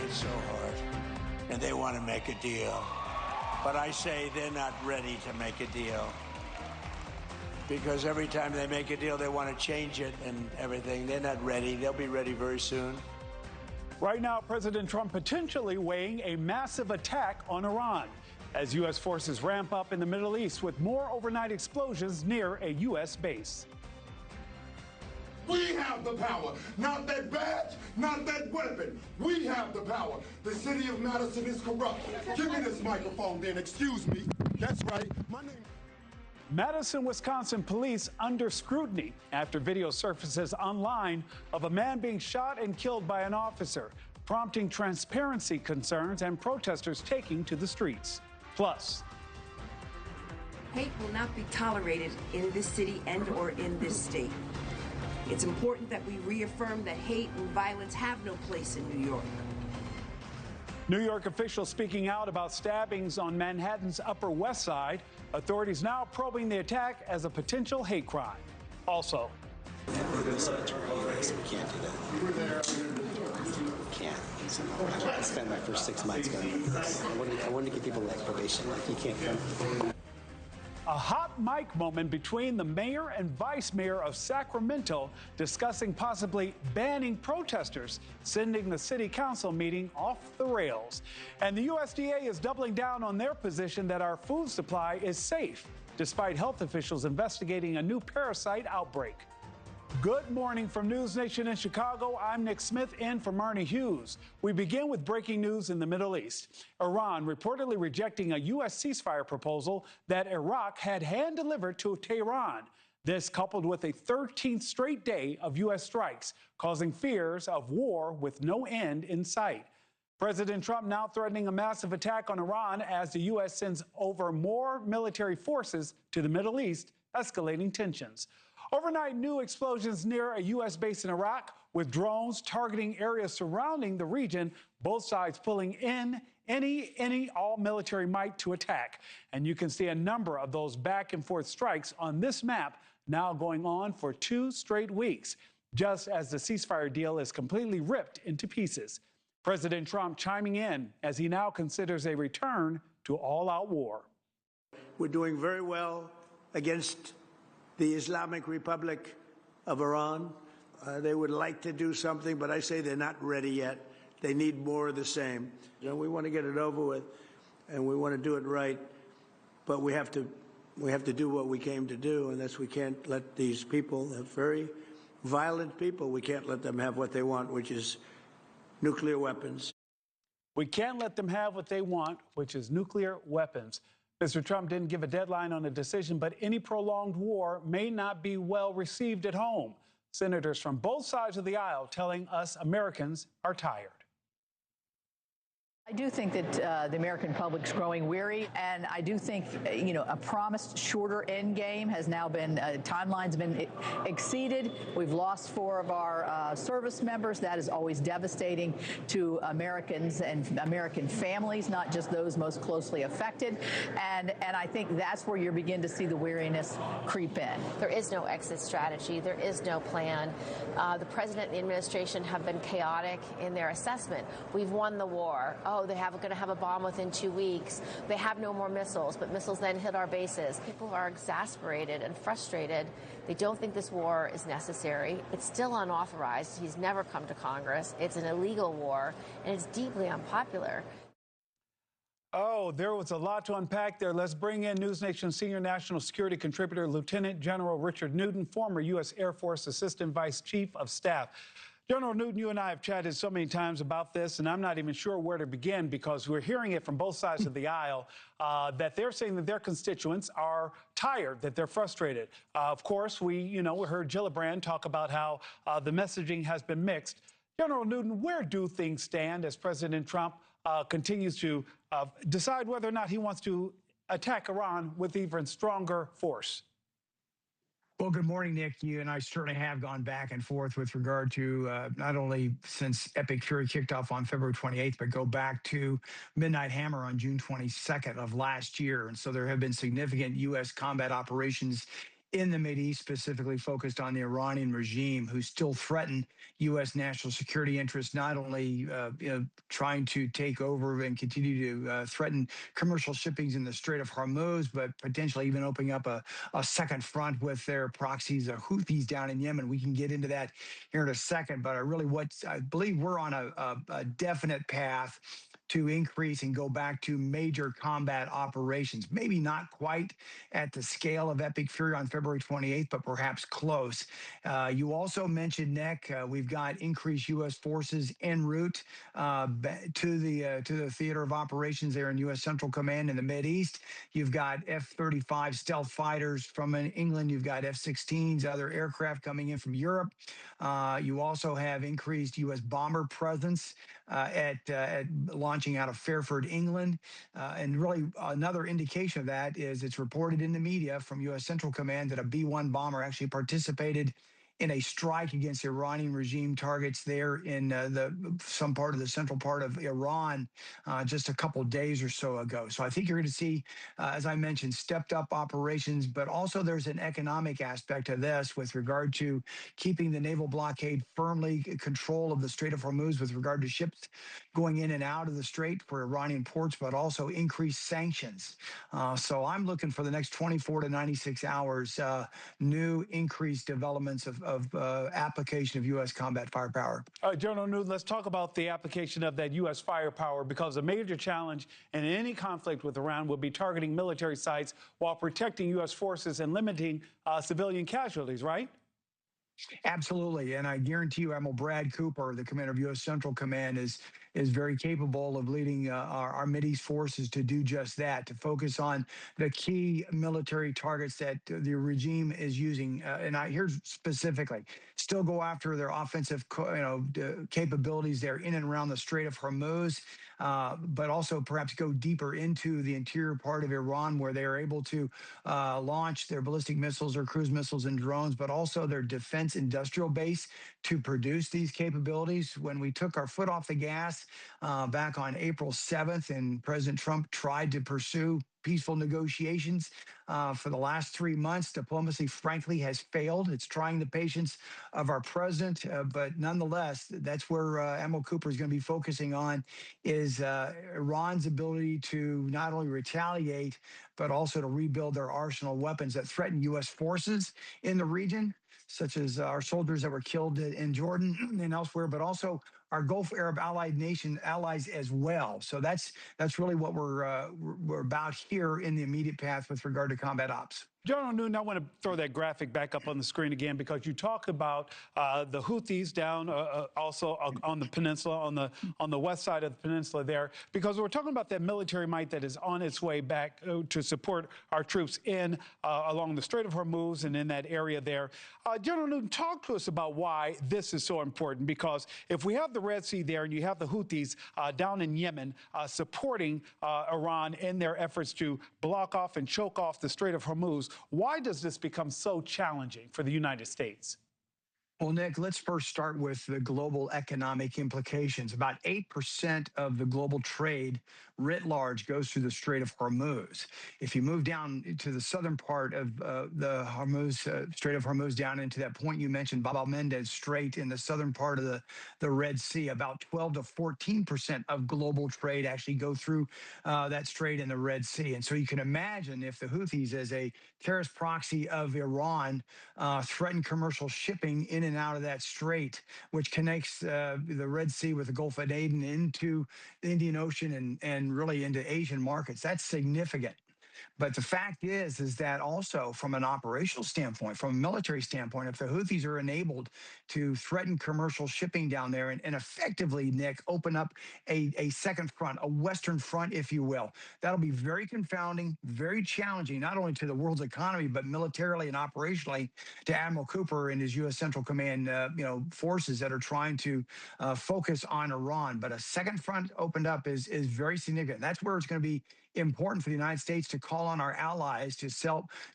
it so hard, and they want to make a deal. But I say they're not ready to make a deal, because every time they make a deal, they want to change it and everything. They're not ready. They'll be ready very soon. Right now, President Trump potentially weighing a massive attack on Iran as U.S. forces ramp up in the Middle East with more overnight explosions near a U.S. base. We have the power, not that badge, not that weapon. We have the power. The city of Madison is corrupt. Give me this microphone then, excuse me. That's right, my name... Madison, Wisconsin police under scrutiny after video surfaces online of a man being shot and killed by an officer, prompting transparency concerns and protesters taking to the streets. Plus, hate will not be tolerated in this city and or in this state. It's important that we reaffirm that hate and violence have no place in New York. New York officials speaking out about stabbings on Manhattan's Upper West Side. Authorities now probing the attack as a potential hate crime. Also, We can't do that. Can't. So I spent my first 6 months going through this. I wanted to give people like probation, like you can't come. a hot mic moment between the mayor and vice mayor of Sacramento discussing possibly banning protesters, sending the city council meeting off the rails. And the USDA is doubling down on their position that our food supply is safe, despite health officials investigating a new parasite outbreak. Good morning from NewsNation in Chicago. I'm Nick Smith in for Marni Hughes. We begin with breaking news in the Middle East. Iran reportedly rejecting a U.S. ceasefire proposal that Iraq had hand-delivered to Tehran. This coupled with a 13th straight day of U.S. strikes, causing fears of war with no end in sight. President Trump now threatening a massive attack on Iran as the U.S. sends over more military forces to the Middle East, escalating tensions. Overnight, new explosions near a U.S. base in Iraq, with drones targeting areas surrounding the region, both sides pulling in any all-military might to attack. And you can see a number of those back-and-forth strikes on this map now going on for 2 straight weeks, just as the ceasefire deal is completely ripped into pieces. President Trump chiming in as he now considers a return to all-out war. We're doing very well against the Islamic Republic of Iran. They would like to do something, but I say they're not ready yet. They need more of the same. You know, we want to get it over with, and we want to do it right, but we have to do what we came to do, and that's we can't let these people, very violent people, we can't let them have what they want, which is nuclear weapons. We can't let them have what they want, which is nuclear weapons. Mr. Trump didn't give a deadline on the decision, but any prolonged war may not be well received at home. Senators from both sides of the aisle telling us Americans are tired. I do think that the American public's growing weary, and I do think, you know, a promised shorter end game has now been, timeline's been exceeded. We've lost 4 of our service members. That is always devastating to Americans and American families, not just those most closely affected. And I think that's where you begin to see the weariness creep in. There is no exit strategy. There is no plan. The president and the administration have been chaotic in their assessment. We've won the war. Oh, they're going to have a bomb within 2 weeks. They have no more missiles, but missiles then hit our bases. People are exasperated and frustrated. They don't think this war is necessary. It's still unauthorized. He's never come to Congress. It's an illegal war, and it's deeply unpopular. Oh, there was a lot to unpack there. Let's bring in NewsNation senior national security contributor, Lieutenant General Richard Newton, former U.S. Air Force Assistant Vice Chief of Staff. General Newton, you and I have chatted so many times about this, and I'm not even sure where to begin because we're hearing it from both sides of the aisle that they're saying that their constituents are tired, that they're frustrated. Of course, we heard Gillibrand talk about how the messaging has been mixed. General Newton, where do things stand as President Trump continues to decide whether or not he wants to attack Iran with even stronger force? Well, good morning, Nick. You and I certainly have gone back and forth with regard to not only since Epic Fury kicked off on February 28th, but go back to Midnight Hammer on June 22nd of last year. And so there have been significant U.S. combat operations in the Mideast, specifically focused on the Iranian regime, who still threaten U.S. national security interests, not only trying to take over and continue to threaten commercial shippings in the Strait of Hormuz, but potentially even opening up a second front with their proxies, the Houthis down in Yemen. We can get into that here in a second, but I believe we're on a definite path to increase and go back to major combat operations. Maybe not quite at the scale of Epic Fury on February 28th, but perhaps close. You also mentioned, Nick, we've got increased U.S. forces en route to the theater of operations there in U.S. Central Command in the Mideast. You've got F-35 stealth fighters from England. You've got F-16s, other aircraft coming in from Europe. You also have increased U.S. bomber presence at launching out of Fairford, England. And really another indication of that is it's reported in the media from U.S. Central Command that a B-1 bomber actually participated in a strike against Iranian regime targets there in some part of the central part of Iran just a couple of days or so ago. So I think you're going to see, as I mentioned, stepped up operations, but also there's an economic aspect to this with regard to keeping the naval blockade firmly control of the Strait of Hormuz with regard to ships going in and out of the strait for Iranian ports, but also increased sanctions. So I'm looking for the next 24 to 96 hours, new increased developments of application of U.S. combat firepower. General Newton, let's talk about the application of that U.S. firepower, because a major challenge in any conflict with Iran will be targeting military sites while protecting U.S. forces and limiting civilian casualties, right? Absolutely. And I guarantee you, Admiral Brad Cooper, the commander of U.S. Central Command, is very capable of leading our Mideast forces to do just that, to focus on the key military targets that the regime is using. And here's specifically, still go after their offensive capabilities there in and around the Strait of Hormuz, but also perhaps go deeper into the interior part of Iran, where they are able to launch their ballistic missiles or cruise missiles and drones, but also their defense industrial base to produce these capabilities. When we took our foot off the gas back on April 7th, and President Trump tried to pursue peaceful negotiations for the last 3 months, diplomacy, frankly, has failed. It's trying the patience of our president, but nonetheless, that's where Admiral Cooper is going to be focusing on, is Iran's ability to not only retaliate, but also to rebuild their arsenal of weapons that threaten U.S. forces in the region, such as our soldiers that were killed in Jordan and elsewhere, but also our Gulf Arab allies as well. So that's really what we're about here in the immediate path with regard to combat ops. General Newton, I want to throw that graphic back up on the screen again, because you talk about the Houthis down also on the peninsula, on the west side of the peninsula there, because we're talking about that military might that is on its way back to support our troops in along the Strait of Hormuz and in that area there. General Newton, talk to us about why this is so important, because if we have the Red Sea there and you have the Houthis down in Yemen supporting Iran in their efforts to block off and choke off the Strait of Hormuz, why does this become so challenging for the United States? Well, Nick, let's first start with the global economic implications. About 8% of the global trade writ large goes through the Strait of Hormuz. If you move down to the southern part of the Strait of Hormuz, down into that point you mentioned, Bab el-Mandeb Strait, in the southern part of the Red Sea, about 12 to 14% of global trade actually go through that strait in the Red Sea. And so you can imagine if the Houthis, as a terrorist proxy of Iran, threaten commercial shipping in and out of that strait, which connects the Red Sea with the Gulf of Aden into the Indian Ocean and really into Asian markets. That's significant. But the fact is that also from an operational standpoint, from a military standpoint, if the Houthis are enabled to threaten commercial shipping down there and effectively, Nick, open up a second front, a Western front, if you will, that'll be very confounding, very challenging, not only to the world's economy, but militarily and operationally to Admiral Cooper and his U.S. Central Command forces that are trying to focus on Iran. But a second front opened up is very significant. That's where it's going to be important for the United States to call on our allies to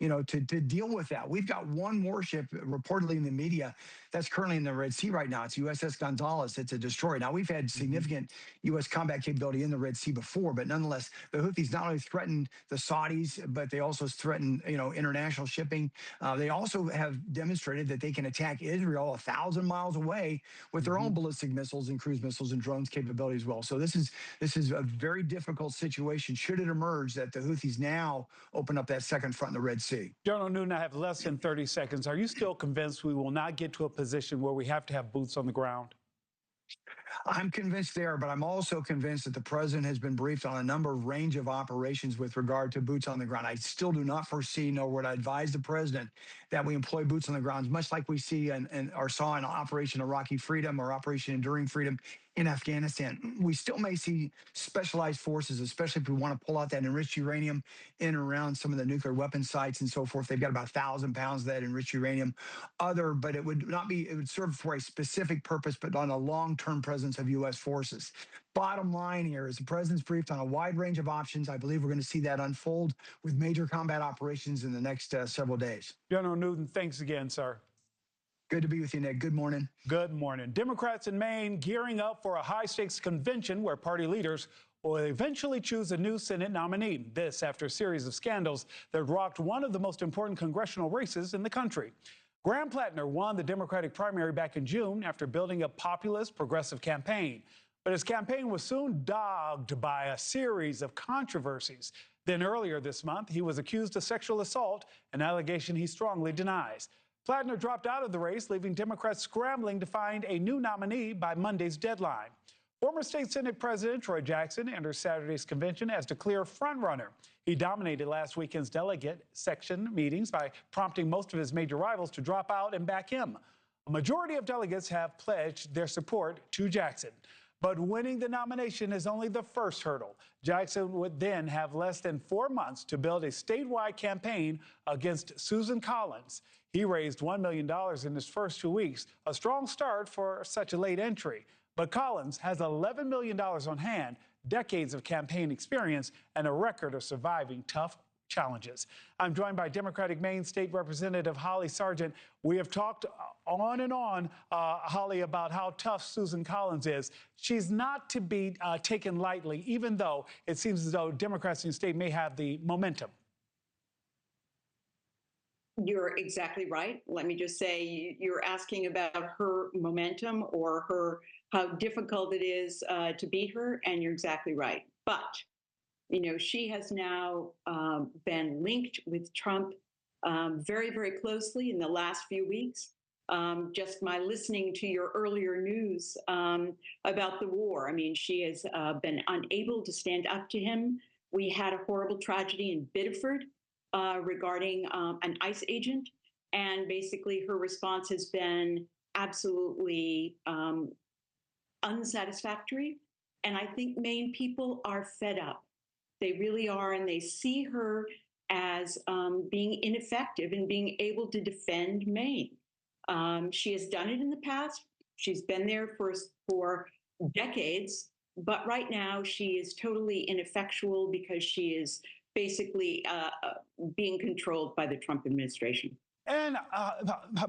to deal with that. We've got one warship reportedly in the media that's currently in the Red Sea right now. It's USS Gonzalez. It's a destroyer. Now, we've had significant U.S. combat capability in the Red Sea before, but nonetheless, the Houthis not only threatened the Saudis, but they also threaten, international shipping. They also have demonstrated that they can attack Israel 1,000 miles away with their own ballistic missiles and cruise missiles and drones capability as well. So this is a very difficult situation should it emerge that the Houthis now open up that second front in the Red Sea. General Newton, I have less than 30 seconds. Are you still convinced we will not get to a position where we have to have boots on the ground? I'm convinced there, but I'm also convinced that the president has been briefed on a range of operations with regard to boots on the ground. I still do not foresee, nor would I advise the president that we employ boots on the ground, much like we see or saw in Operation Iraqi Freedom or Operation Enduring Freedom in Afghanistan. We still may see specialized forces, especially if we want to pull out that enriched uranium in and around some of the nuclear weapon sites and so forth. They've got about 1,000 pounds of that enriched uranium. But it would not be, it would serve for a specific purpose, but on a long-term presence of U.S. forces. Bottom line here is the president's briefed on a wide range of options. I believe we're going to see that unfold with major combat operations in the next several days. General Newton, thanks again, sir. Good to be with you, Nick. Good morning. Good morning. Democrats in Maine gearing up for a high-stakes convention where party leaders will eventually choose a new Senate nominee. This after a series of scandals that rocked one of the most important congressional races in the country. Graham Plattner won the Democratic primary back in June after building a populist, progressive campaign. But his campaign was soon dogged by a series of controversies. Then earlier this month, he was accused of sexual assault, an allegation he strongly denies. Plattner dropped out of the race, leaving Democrats scrambling to find a new nominee by Monday's deadline. Former State Senate President Troy Jackson enters Saturday's convention as the clear frontrunner. He dominated last weekend's delegate section meetings by prompting most of his major rivals to drop out and back him. A majority of delegates have pledged their support to Jackson. But winning the nomination is only the first hurdle. Jackson would then have less than 4 months to build a statewide campaign against Susan Collins. He raised $1 million in his first 2 weeks, a strong start for such a late entry. But Collins has $11 million on hand, decades of campaign experience, and a record of surviving tough challenges. I'm joined by Democratic Maine State Representative Holly Sargent. We have talked on and on, Holly, about how tough Susan Collins is. She's not to be taken lightly, even though it seems as though Democrats in the state may have the momentum. You're exactly right. Let me just say, you're asking about her momentum or how difficult it is to beat her, and you're exactly right. But she has now been linked with Trump very, very closely in the last few weeks. Just my listening to your earlier news about the war. I mean, she has been unable to stand up to him. We had a horrible tragedy in Biddeford regarding an ICE agent. And basically her response has been absolutely unsatisfactory. And I think Maine people are fed up. They really are, and they see her as being ineffective in being able to defend Maine. She has done it in the past. She's been there for decades, but right now she is totally ineffectual because she is basically being controlled by the Trump administration. And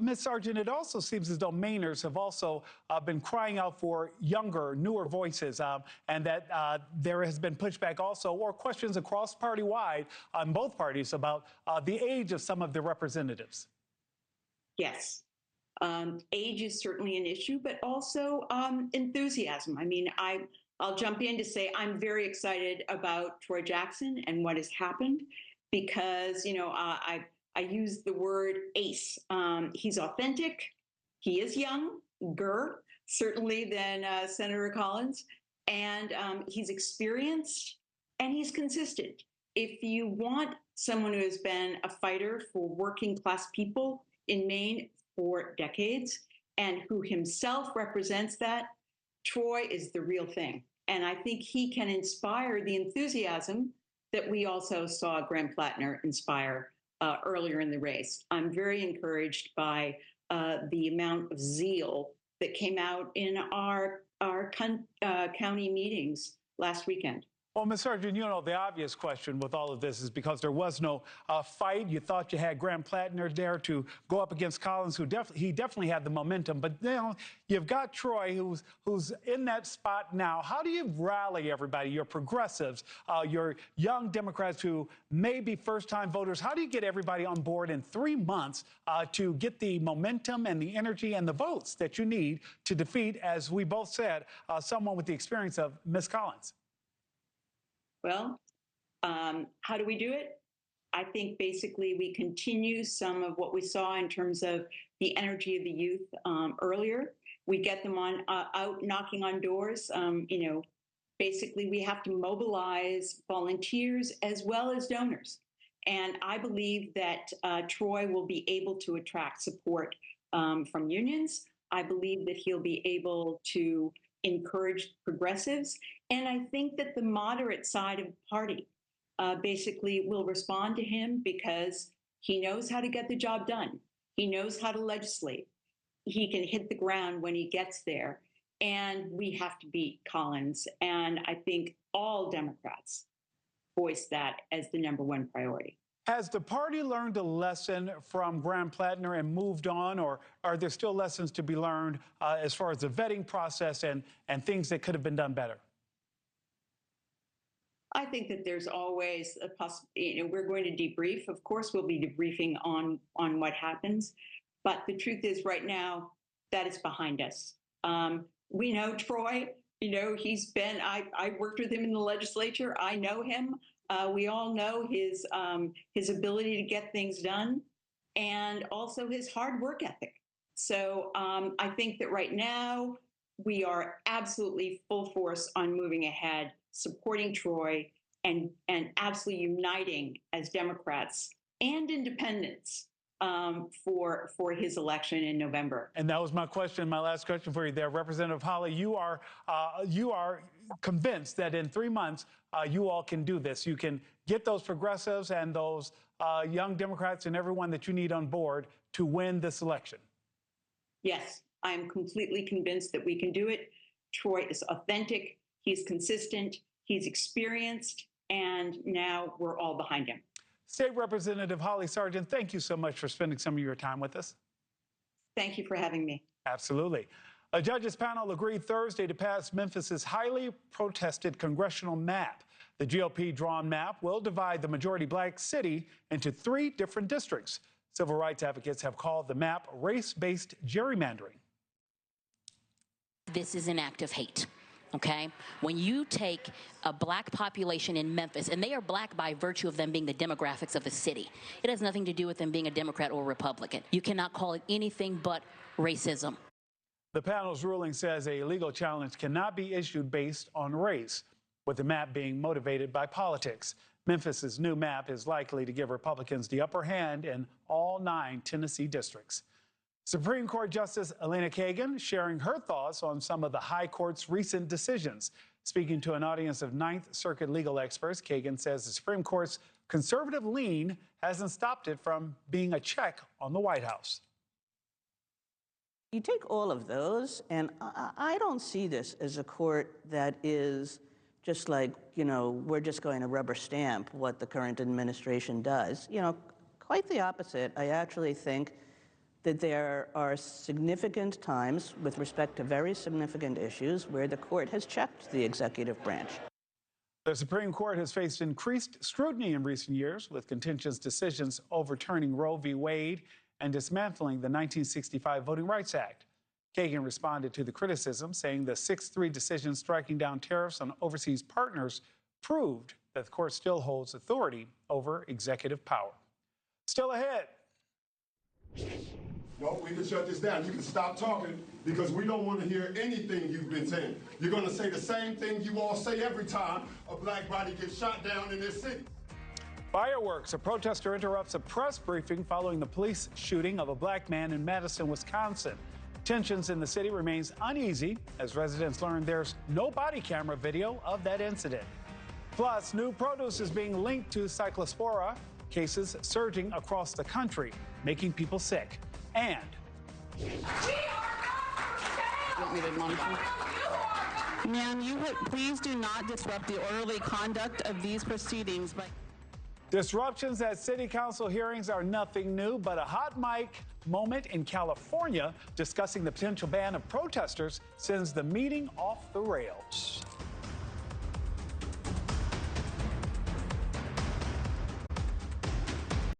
Ms. Sargent, it also seems as though Mainers have also been crying out for younger, newer voices, and that there has been pushback also, or questions across party-wide on both parties about the age of some of the representatives. Yes. Age is certainly an issue, but also enthusiasm. I mean, I'll jump in to say I'm very excited about Troy Jackson and what has happened because, I use the word ace. He's authentic. He is younger, certainly than Senator Collins, and he's experienced and he's consistent. If you want someone who has been a fighter for working class people in Maine for decades and who himself represents that, Troy is the real thing. And I think he can inspire the enthusiasm that we also saw Graham Plattner inspire earlier in the race. I'm very encouraged by the amount of zeal that came out in our county meetings last weekend. Well, Ms. Sargent, you know, the obvious question with all of this is because there was no fight. You thought you had Graham Plattner there to go up against Collins, who definitely had the momentum. But now you've got Troy, who's in that spot now. How do you rally everybody, your progressives, your young Democrats who may be first-time voters? How do you get everybody on board in 3 months to get the momentum and the energy and the votes that you need to defeat, as we both said, someone with the experience of Ms. Collins? Well, how do we do it? I think basically we continue some of what we saw in terms of the energy of the youth earlier. We get them out knocking on doors. Basically we have to mobilize volunteers as well as donors. And I believe that Troy will be able to attract support from unions. I believe that he'll be able to encourage progressives. And I think that the moderate side of the party basically will respond to him because he knows how to get the job done. He knows how to legislate. He can hit the ground when he gets there. And we have to beat Collins. And I think all Democrats voice that as the #1 priority. Has the party learned a lesson from Graham Plattner and moved on, or are there still lessons to be learned as far as the vetting process and things that could have been done better? I think that there's always a possibility. We're going to debrief. Of course, we'll be debriefing on what happens. But the truth is right now that is behind us. We know Troy. He's been, I worked with him in the legislature. I know him. We all know his ability to get things done and also his hard work ethic. So I think that right now we are absolutely full force on moving ahead, supporting Troy and absolutely uniting as Democrats and independents for his election in November. And that was my question, my last question for you there. Representative Holly, you are convinced that in 3 months, you all can do this. You can get those progressives and those young Democrats and everyone that you need on board to win this election. Yes, I'm completely convinced that we can do it. Troy is authentic, he's consistent, he's experienced, and now we're all behind him. State Representative Holly Sargent, thank you so much for spending some of your time with us. Thank you for having me. Absolutely. A judges panel agreed Thursday to pass Memphis's highly protested congressional map. The GOP-drawn map will divide the majority black city into 3 different districts. Civil rights advocates have called the map race-based gerrymandering. This is an act of hate. Okay? When you take a black population in Memphis, and they are black by virtue of them being the demographics of the city. It has nothing to do with them being a Democrat or Republican. You cannot call it anything but racism. The panel's ruling says a legal challenge cannot be issued based on race, with the map being motivated by politics. Memphis's new map is likely to give Republicans the upper hand in all 9 Tennessee districts. Supreme Court Justice Elena Kagan sharing her thoughts on some of the High Court's recent decisions. Speaking to an audience of 9th Circuit legal experts, Kagan says the Supreme Court's conservative lean hasn't stopped it from being a check on the White House. You take all of those, and I don't see this as a court that is just like, we're just going to rubber stamp what the current administration does. Quite the opposite. I actually think that there are significant times with respect to very significant issues where the court has checked the executive branch. The Supreme Court has faced increased scrutiny in recent years with contentious decisions overturning Roe v. Wade and dismantling the 1965 Voting Rights Act. Kagan responded to the criticism, saying the 6-3 decision striking down tariffs on overseas partners proved that the court still holds authority over executive power. Still ahead. No, we can shut this down. You can stop talking because we don't want to hear anything you've been saying. You're going to say the same thing you all say every time a black body gets shot down in this city. Fireworks. A protester interrupts a press briefing following the police shooting of a black man in Madison, Wisconsin. Tensions in the city remains uneasy as residents learn there's no body camera video of that incident. Plus, new produce is being linked to cyclospora, cases surging across the country, making people sick. And we are not for sale. You want me to monitor? You are not Ma'am, please do not disrupt the orderly conduct of these proceedings. Disruptions at city council hearings are nothing new, but a hot mic moment in California discussing the potential ban of protesters sends the meeting off the rails.